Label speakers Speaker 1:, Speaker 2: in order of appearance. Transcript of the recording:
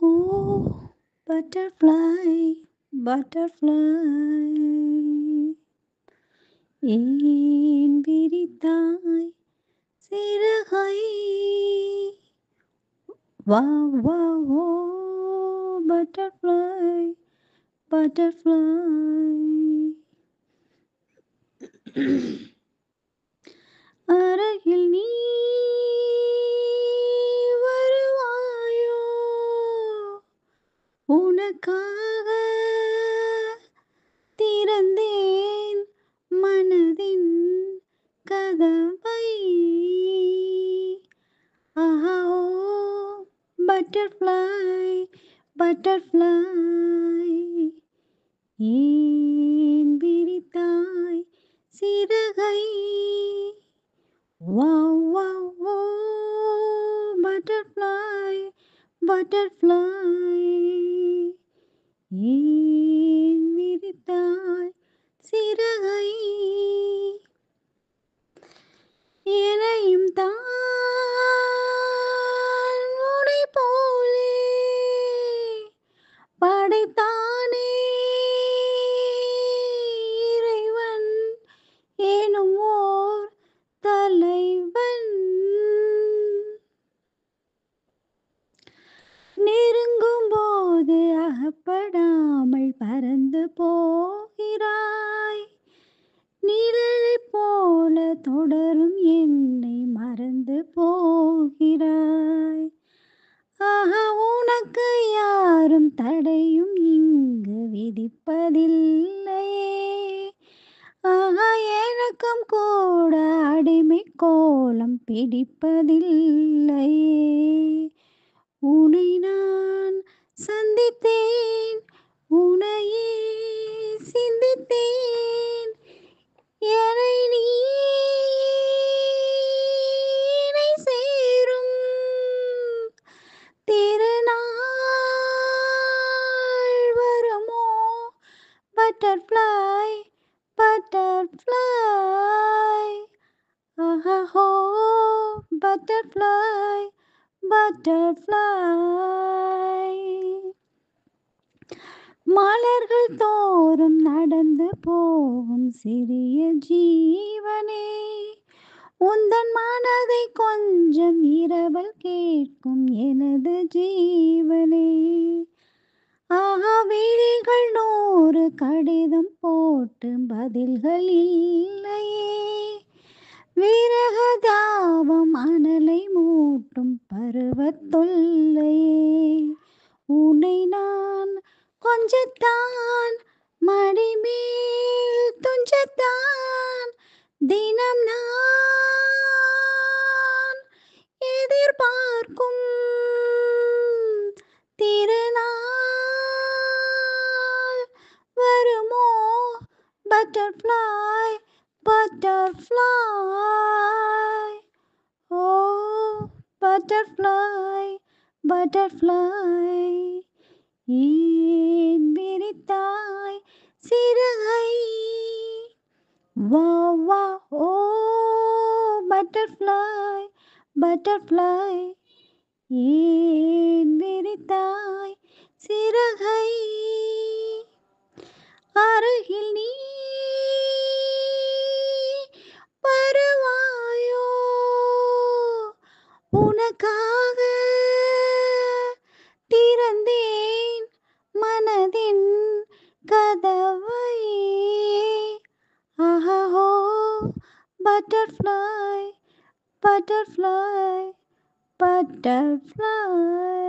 Speaker 1: Oh, butterfly, butterfly, ஏன் விரித்தாய் சிறகை? வா வா ஓ butterfly, butterfly. அருகில் நீ வருவாயோ? உனக்காக திறந்தேன் மனதின் கதவை. ஆஹா ஓ butterfly, butterfly, ஏன் விரித்தாய் சிறகை? Wow, wow, wow, butterfly, butterfly, ஏன் விரித்தாய் சிறகை? எனையும் தான் உனை போலே படைத்தானே இறைவன் எனும் ஓர் தலைவன். நெருங்கும் போது அகப்படாமல் பறந்து போகிறாய். நிழலைப் போல தொடரும் என்னை மறந்து போகிறாய். ஆஹா, உனக்கு யாரும் தடையும் இங்கு விதிப்பதில்லையே. ஆஹா, எனக்கும் கூட அடிமை கோலம் பிடிப்பதில்லையே. உன்னை நான் சந்தித்தேன், உன்னையே சிந்தித்தேன். என்னை நீ இணை சேரும் திருநாள் வருமோ? Butterfly, butterfly, ஆஹோ butterfly, butterfly. மலர்கள் தோறும் நடந்து போகும் சிறிய ஜீவனே, உந்தன் மனதை கொஞ்சம் இரவல் கேட்கும் எனது ஜீவனே. ஆஹா, விழிகள் 100 கடிதம் போட்டு பதில்கள் இல்லையே. விரக தாவம் அனலை மூட்டும் பருவத்தொல்லையே. உன்னை நான் கொஞ்சத்தான் மடிமேல் துஞ்சத்தான் தினம் நான் எதிர்பார்க்கும் திருநாள் வருமோ? Butterfly, butterfly, oh butterfly, butterfly, ஏன் விரித்தாய் சிறகை? வா வா ஓ butterfly, butterfly, ஏன் விரித்தாய் சிறகை? அருகில் நீ வருவாயோ? உனக்காக திறந்தேன் மனதின் கதவை. ஆஹோ butterfly, butterfly, butterfly.